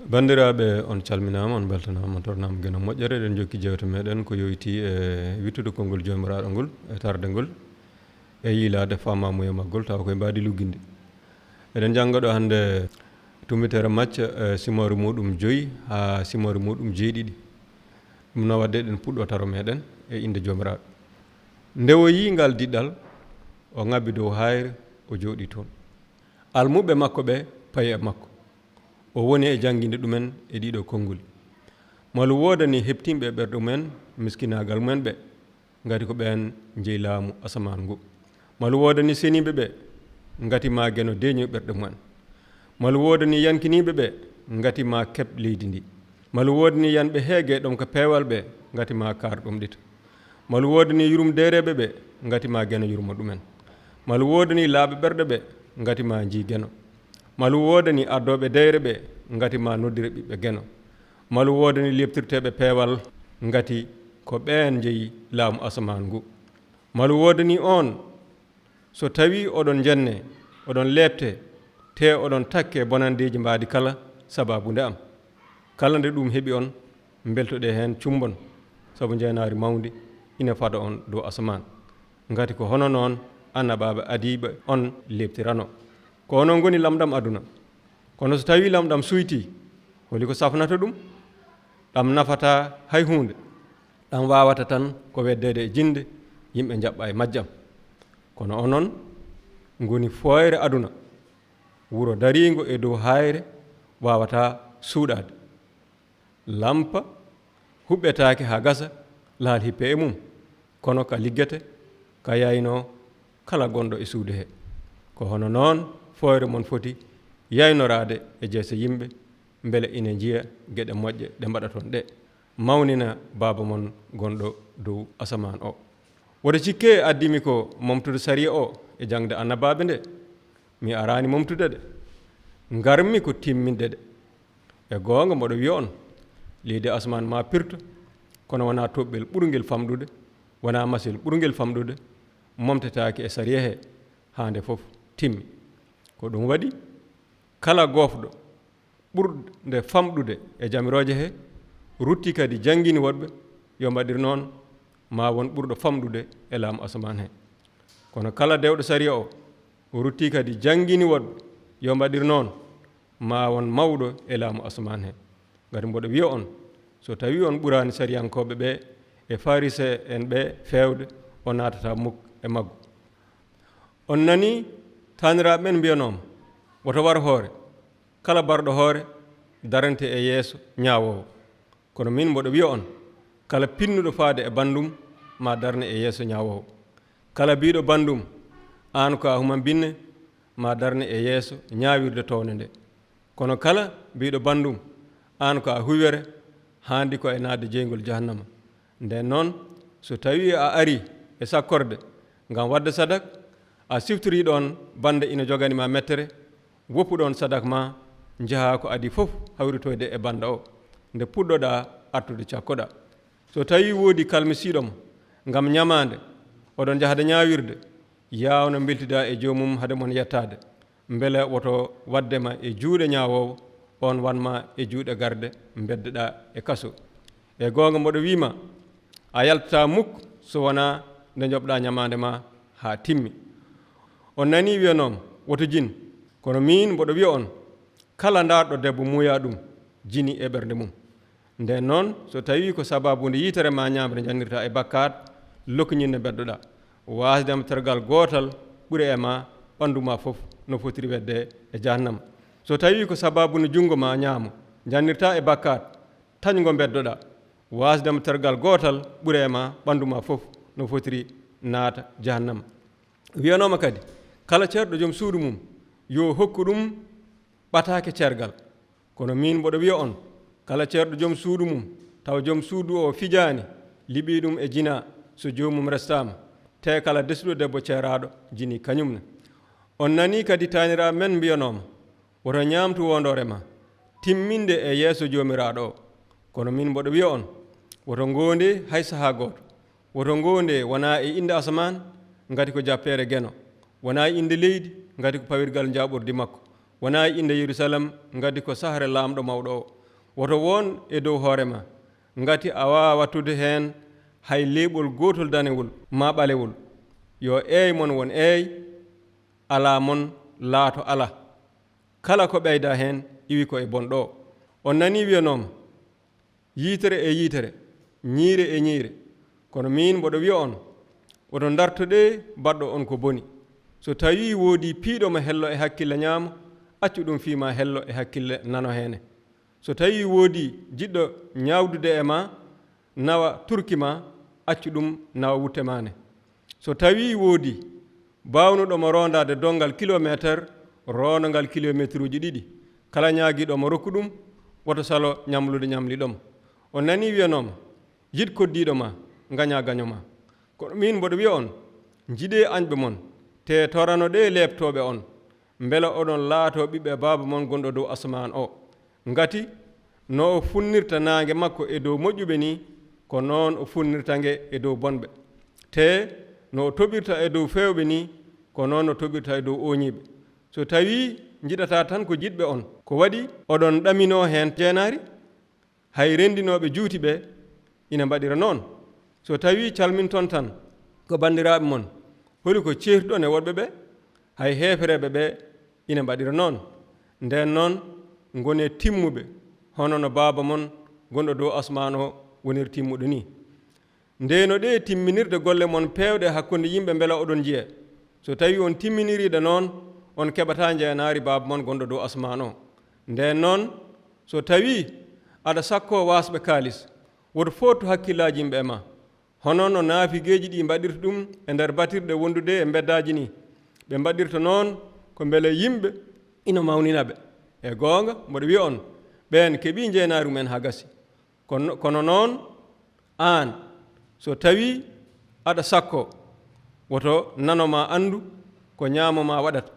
Bandiraɓe on calminama on beltanama on tornama gueno moƴƴere eɗen jokki jewte meɗen ko yoyti e wittude konngol jomiraɗo ngol e tarde ngol e yiilade famamuya maggol taw koye mbadi lugginde eɗen jangga ɗo hande tumbitere macca simore muɗum 5 ha simore muɗum 7 ɗum no wadde eɗen puɗɗo taro meɗen e inde jomiraɗo nde o yi ngal diɗɗal o ngabbi dow hayre o jooɗi toon almuɓe makko ɓe payi e makko o woni e jangguinde ɗumen e ɗiɗo konnguli malu wodani heptimɓe e ɓerɗe mumen miskinagal mumen ɓe ngati ko ɓen jeeyi laamu asaman ngu malu wodani seniɓe ɓe ngati ma gueno deeñoy ɓerɗe mumen malu wodani yankiniɓe ɓe ngati ma keɓ leydi ndi malu wodani yanɓe heege ɗom ko peewal ɓe ngati ma kaar ɗum ɗita malu wodani yurumdereɓe ɓe ngati ma gueno yurmo ɗumen malu wodani laaɓe ɓerɗe ɓe ngati ma jii gueno malu wodani addoɓe deyre ɓe ngati ma noddire ɓiɓɓe gueno malu wodani leptirteɓe peewal ngati ko ɓen jeeyi laamu asaman ngu malu wodani on so tawi oɗon jenne oɗon lebte te oɗon takke bonandeji mbadi kala sababude am kala nde ɗum heeɓi on beltoɗe hen cumbon saabu jeenari mawdi ina fada on dow asaman ngati ko hono noon annabaɓe adiɓe on lebtirano ko onon goni lamɗam aduna kono so tawi lamɗam suyti holi ko safnata ɗum ɗam nafata hay hunde ɗam wawata tan ko weddede e jinde yimɓe jaɓɓa e majjam kono onon goni foyre aduna wuro darigo e dow hayre wawata suuɗade lampa huɓɓetake ha gasa laal hippe e mum kono ka liggete ka yayno kala gonɗo e suude he ko hono noon foyre mon foti yaynorade e jeese yimɓe beele ina jiiya gueɗe moƴƴe ɗe mbaɗa toon ɗe mawnina baaba mon gonɗo dow asaman o woto cikke addimi ko momtude sariya o e jangde annabaɓe nde mi arani momtude ɗe garmi ko timminde ɗe e goonga mboɗo wiya on leydi asaman ma pirto kono wona toɓɓel ɓurguel famɗude wona masil ɓurguel famɗude momtetake e sariya he hande foof timmi ko ɗum waɗi kala gofɗo ɓurde famɗude e jamiroje he rutti kadi jangguini woɗɓe yo mbaɗir noon ma won ɓurɗo famɗude e laamu asaman he kono kala dewɗo sariya o rutti kadi jangguini woɗɓe yo mbaɗir noon ma won mawɗo e laamu asaman he ngati mboɗo wiya on so tawi on ɓurani sariyankoɓe ɓe e farise en ɓe fewde o natata mukk e maggo on nani taniraɓe men mbiyanoma woto war hoore kala barɗo hoore darante e yeeso ñawowo kono min mboɗo wiya on kala pinnuɗo faade e bandum ma darne e yeeso ñawowo kala biɗo bandum an ko a human binne ma darne e yeeso ñawirde towne nde kono kala biɗo bandum an ko a huwere handi ko e nadde jeygol jahannama nden noon so tawi a ari e sakkorde ngam wadde sadak a siftori ɗon bande ina joganima mettere woppuɗon sadak ma jaha ko adi fof hawritoyde e banda o nde puɗɗoɗa artude cakkoɗa so tawi woodi kalmisiɗomo ngam ñamade oɗon jahade ñawirde yawno beltida e jomum haade mon yettade beele woto waddema e juuɗe ñawowo on wanma e juuɗe garde beddeɗa e kaso e gonga mboɗo wima a yaltata mukk so wona nde jobɗa ñamade ma ha timmi on nani wiyanoma woto jin kono min mboɗo wiya on kala darɗo debbo muuya ɗum jini e ɓernde mum nden noon so tawi ko sababude yitere ma ñamre jannirta e bakkat lokkoñinne beddoɗa wasdema tergal gotal ɓuuri e ma ɓanduma foof no fotiri wedde e jahannama so tawi ko sababude jungo ma ñaamo jannirta e bakkat tañgo beddoɗa wasdema tergal gotal ɓuuri e ma ɓanduma foof no fotiri naata jahannama wiyanoma kadi kala ceerɗo joom suudu mum yo hokku ɗum ɓatake cergal kono min mboɗo wiya on kala ceerɗo joom suudu mum taw joom suudu o fijani liɓi ɗum e jina so jomum restama te kala desɗo debbo ceeraɗo jini kañumne on nani kadi taniraɓe men mbiyanoma woto ñamtu wondore ma timminde e yeeso jomiraɗo o kono min mboɗo wiya on woto gonde hay saaha goto woto gonde wona e inde asaman ngati ko jappere gueno wona e inde leydi ngati ko pawirgal jaɓordi makko wona inde Yerusalem ngati ko sahre laamɗo mawɗo o woto won e dow hoore ma ngati a waawa wattude heen hay leeɓol gootol danewol ma ɓalewol yo eey mon won eey alaa mon laato ala kala ko ɓeyda heen iwi ko e bonɗo on nani wiyanooma yiitere e yiitere ñiire e ñiire kono min mboɗo wiya on woto dartoɗe baɗɗo on ko boni so tawi woodi piiɗo mo hello e hakkille ñaamo accu ɗum fiima hello e hakkille nano heene so tawi woodi jiɗɗo ñawdude e ma nawa turki ma accu ɗum nawa wutte mane so tawi woodi bawnuɗomo rondade dongal kilométre rondogal kilométre uji ɗiɗi kala ñaagiɗomo rokku ɗum woto salo ñamlude ñamliɗomo on nani wiyanoma yid koddiɗo ma gaña gañoma kono min mboɗo wiya on jiɗe añɓe mon te torano ɗe lebtoɓe on beela oɗon laato ɓiɓɓe baaba mon gonɗo dow asman o ngati no o funnirta naange makko e dow moƴƴuɓe ni ko noon o funnirta nge e dow bonɓe te no o toɓirta e dow fewɓe ni ko noon o toɓirta e dow oñiɓe so tawi jiɗata tan ko jiɗɓe on ko waɗi oɗon ɗamino heen jeenaari hay renndinoɓe juuti ɓe ina mbaɗira noon so tawi calminton tan ko bandiraɓe mon holi ko ceertuɗon e woɗɓe ɓe hay heefereɓe ɓe ina mbaɗira noon nden noon gone timmuɓe hono no baaba mon gonɗo dow asman o wonir timmuɗo ni ndeno ɗe timminirde golle mon pewɗe hakkunde yimɓe beela oɗon jiya so tawi on timminiriɗe noon on keɓata jeenaari baaba mon gonɗo dow asman o nden noon so tawi aɗa sakko wasɓe kaalis woto fottu hakkillaji yimɓe e ma hono no naafigueji ɗi mbaɗirta ɗum e nder batirɗe wondude e beddaji ni ɓe mbaɗirta noon ko beele yimɓe ina mawninaɓe e goonga mboɗo wiya on ɓen keeɓi jeenaari mumen ha gasi kono noon an so tawi aɗa sakko woto nanoma andu ko ñaamoma waɗata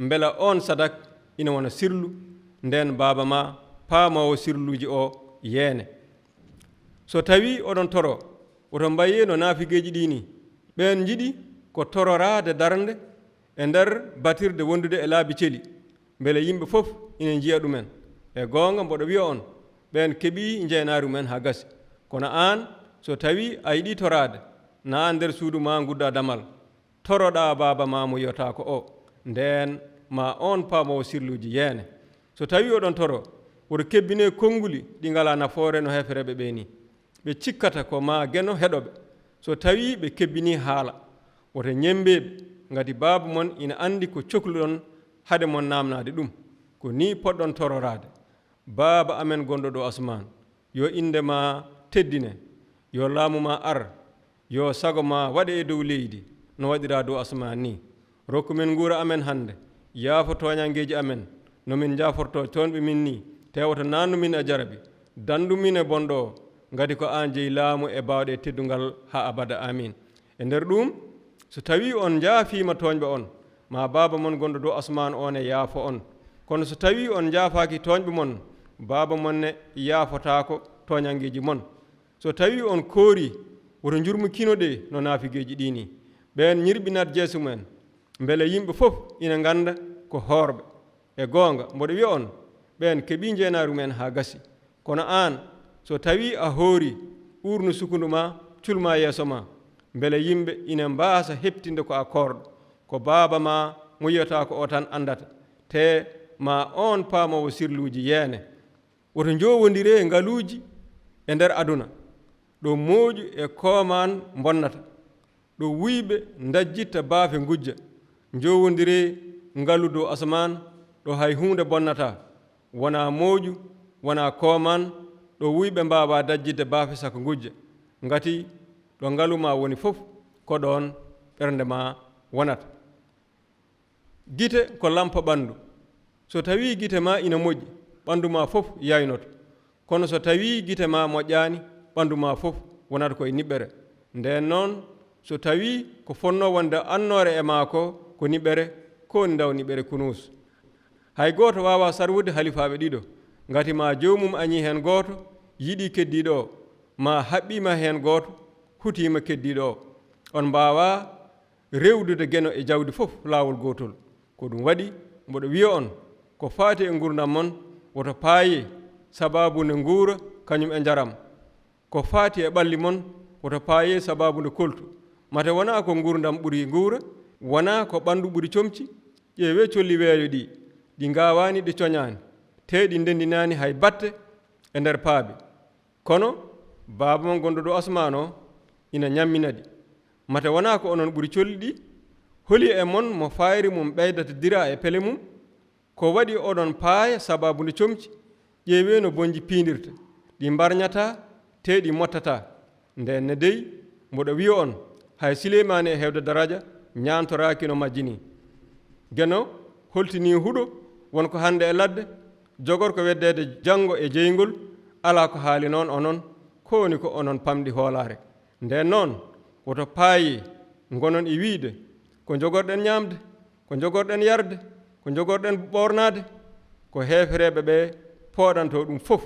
beela on sadak ina wona sirlu nden baaba ma paamawo sirluji o yeene so tawi oɗon toro woto mbaye no naafigueji ɗi ni ɓen jiɗi ko tororade darde e nder batirde wondude e laabi celi beele yimɓe fof ina jiya ɗumen e goonga mboɗo wiya on ɓen keeɓi jeenaari mumen ha gasi kono an so tawi a yiɗi torade na nder suudu ma gudda damal toroɗa baaba ma mo yiyata ko o nden ma on paamowo sirluji yeene so tawi oɗon toro woto kebbine konnguli ɗi ngala nafoore no hefereɓe ɓe ni ɓe cikkata ko ma geno heɗoɓe so tawi ɓe kebbini haala woto ñembeɓe ngati baaba mon ina andi ko cohluɗon hade mon namnade ɗum ko ni poɗɗon tororade baaba amen gonɗo ɗo asman yo inde ma teddine yo laamu ma ar yo sago ma waɗe e dow leydi no waɗira dow asman ni rokku men nguura amen hannde yaafo toñangeji amen nomin jaforto toonɓe min ni tewoto nannu min e jarabi dandu min e bonɗo o ngati ko an jeeyi laamu e bawɗe teddungal ha abada amin e nder ɗum so tawi on jaafima toñɓe on ma baaba mon gonɗo dow asman on e yaafo on kono so tawi on jaafaki toñɓe mon baaba mon ne yaafotako toñangeji mon so tawi on koori woto jurmukino ɗe no naafigueji ɗini ɓen ñirɓinat jeeso mumen beele yimɓe fof ina ganda ko hoorɓe e goonga mboɗo wiya on ɓen keeɓi jeenaari mumen ha gasi kono an so tawi a hoori ɓurnu sukundu ma culma yeeso ma beele yimɓe ina mbasa heɓtinde ko a korɗo ko baaba ma mo yiyata ko o tan andata te ma on paamowo sirluji yeene woto jowodire ngaluuji e nder aduna ɗo mooƴu e kooman bonnata ɗo wuyɓe dajjitta baafe ngujja jowodire ngalu dow asman ɗo hay hunde bonnata wona mooƴu wona kooman ɗo wuyɓe mbawa dajjidde baafe saka ngujja ngati ɗo ngaluma woni fof ko ɗon ɓernde ma wonata gite ko lampa ɓandu so tawi gite ma ina moƴƴi ɓandu ma fof yaynoto kono so tawi gite ma moƴƴani ɓandu ma fof wonata koye niɓɓere nden noon so tawi ko fonno wonde annore e ma ko niɓɓere ko ni daw niɓɓere kunus hay goto wawa sarwude halifaɓe ɗiɗo ngati ma jomum añi hen goto yiɗi keddiɗo o ma haɓɓima hen goto hutima keddiɗo o on mbawa rewdude geno e jawdi fof laawol gotol ko ɗum waɗi mboɗo wiya on ko faati e gurdam mon woto paayi sababunde nguura kañum e njaram ko faati e ɓalli mon woto paayi sababunde koltu mate wona ko gurdam ɓuri nguura wona ko ɓandu ɓuri comci ƴeewe colli weeyo ɗi ngawani ɗi coñani te ɗi ndendinani hay batte e nder paabi kono baaba mon gonɗo dow asman o ina ñamminadi mate wona ko onon ɓuri colli ɗi holi e mon mo fayri mum ɓeydata dira e pele mum ko waɗi oɗon paaya sababunde comci ƴeewe no bonji piidirta ɗi mbarñata te ɗi mottata nden ne dey mboɗo wiya on hay Suleymane e hewde daraja ñantoraki no majjini geno holtini huɗo wonko hande e ladde jogor ko weddede janngo e jeygol ala ko haali noon onon ko woni ko onon pamɗi hoolare nden noon woto paayi gonon e wiide ko jogorɗen ñamde ko jogorɗen yarde ko jogorɗen ɓornade ko hefreɓe ɓe pooɗanto ɗum fof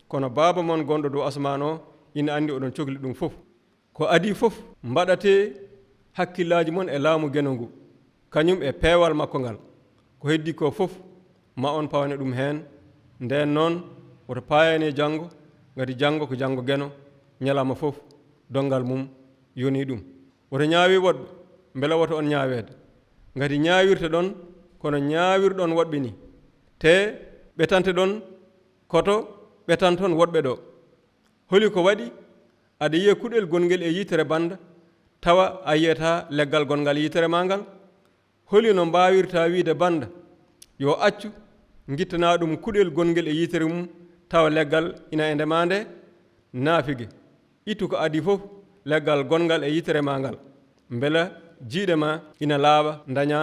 kono baaba mon gonɗo dow asman o ina andi oɗon cohli ɗum fof ko adi fof mbaɗate hakkillaji mon e laamu geno ngu kañum e peewal makko ngal ko heddi ko fof ma on pawane ɗum heen nden noon woto paayani janngo ngati janngo ko janngo geno ñalama fof dongal mum yoni ɗum woto ñaawi woɗɓe mbela woto on ñaaweede ngati ñaawirte ɗon kono ñaawirɗon woɗɓe ni te ɓetante ɗon koto ɓetanton woɗɓe ɗo holi ko waɗi aɗa yiya kuɗel gongel e yitere banda tawa a yiyata leggal gongal yitere ma ngal holi no mbawirta wiide banda yo accu gittana ɗum kuɗel gongel e yitere mum tawa leggal ina e ndema nde naafige ittu ko adi fof leggal gongal e yitere ma ngal mbela jiiɗe ma ina laaɓa daña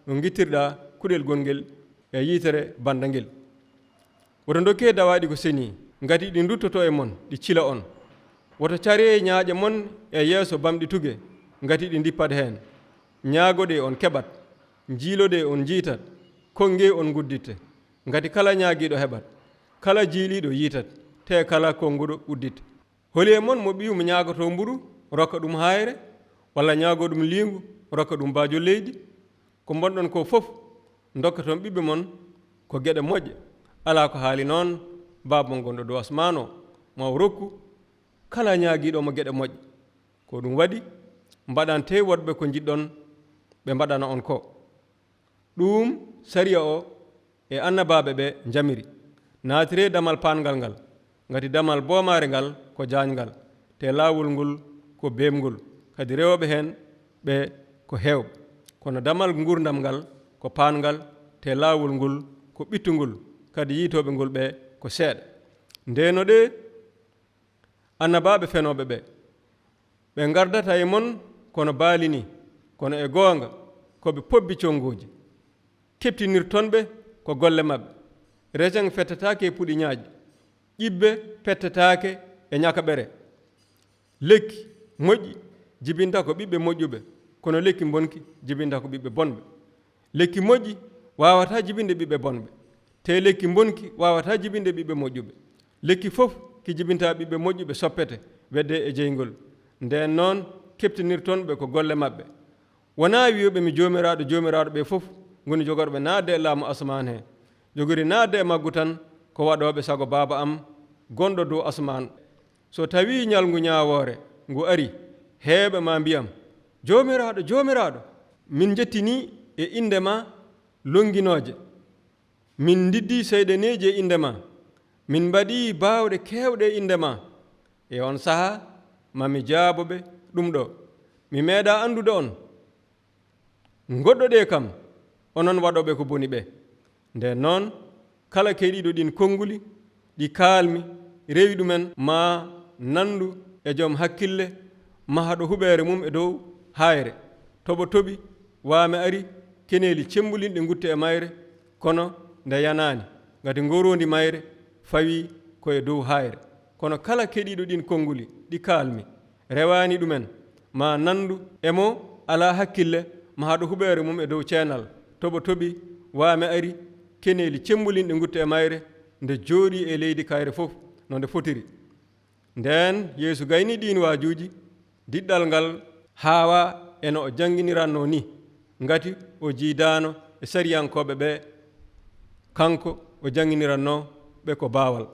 no gittirɗa kuɗel gongel e yitere banda ngel woto dokke dawaɗi ko seni ngati ɗi duttoto e mon ɗi cila on woto cari ñaaƴe mon e yeeso bamɗi tuge ngati ɗi dippat heen ñaagoɗe on keɓat jiiloɗe on jiitat konge on gudditte ngati kala ñaagiiɗo heɓat kala jiiliɗo yiitat te kala konguɗo udditte holi e mon mo ɓiyu mo ñaagoto mburu rokka ɗum hayre walla ñaago ɗum liingu rokka ɗum baajol leydi ko bonɗon ko fof dokkaton ɓiɓɓe mon ko geɗe moƴƴe ala ko haali noon baaba mon gonɗo dow asman o maw rokku kala ñaagiiɗo mo geɗe moƴƴe ko ɗum waɗi mbaɗante woɗɓe ko jiɗɗon ɓe mbaɗana on ko ɗum sariya o e annabaɓe ɓe jamiri naatire damal pangal ngal ngati damal boomare ngal ko jaangal te laawol ngol ko beemgol kadi rewɓe heen ɓe ko heewɓe kono damal gurdam ngal ko pangal te laawol ngol ko ɓittugol kadi yiitoɓe ngol ɓe ko seeɗa ndeno ɗe annabaɓe fenoɓe ɓe gardata e mon kono baali ni kono e goonga koɓe pobbi conngoji keptinirtonɓe ko golle maɓɓe resen fettatake e puɗi ñaaƴi ƴibbe pettatake e ñakaɓere lekki moƴƴi jibinta ko ɓiɓɓe moƴƴuɓe kono lekki bonki jibinta ko ɓiɓɓe bonɓe lekki moƴƴi wawata jibinde ɓiɓɓe bonɓe te lekki bonki wawata jibinde ɓiɓɓe moƴƴuɓe lekki fof ki jibinta ɓiɓɓe moƴƴuɓe soppete wedde e jeygol nden noon keptinirtonɓe ko golle maɓɓe wona wiyoɓe mi jomiraɗo ɓe fof goni jogorɓe naatde e laamu asman he jogori naatde e maggu tan ko waɗoɓe sago baaba am gonɗo dow asman so tawi ñalngu ñawoore ngu ari heeɓe ma mbiyam jomiraɗo min jettini e indema longinoje min diddi seyɗeneji e indema min mbaɗi baawɗe kewɗe e indema e on saha mami jaaboɓe ɗum ɗo mi meeɗa andude on goɗɗo ɗe kam onon waɗoɓe ko boni ɓe nden noon kala keɗiɗo ɗin konnguli ɗi kaalmi rewi ɗumen ma nandu e joom hakkille mahaɗo huɓere mum e dow hayre toɓo toɓi waame ari keneeli cembulinɗe gutte e mayre kono nde yanani ngati ngorondi mayre fawi koye dow hayre kono kala keɗiɗo ɗin konnguli ɗi kaalmi rewani ɗumen ma nandu emo ala hakkille mahaɗo huɓere mum e dow ceenal toɓo toɓi waame ari keneeli cembulinɗe gutte e mayre nde jooɗi e leydi kayre fof no nde fotiri nden Yeesu gayni ɗin waajuji diɗɗal ngal haawa eno o jannginiranno ni ngati o jiidano e sariyankoɓe ɓe kanko o jannginiranno ɓe ko baawal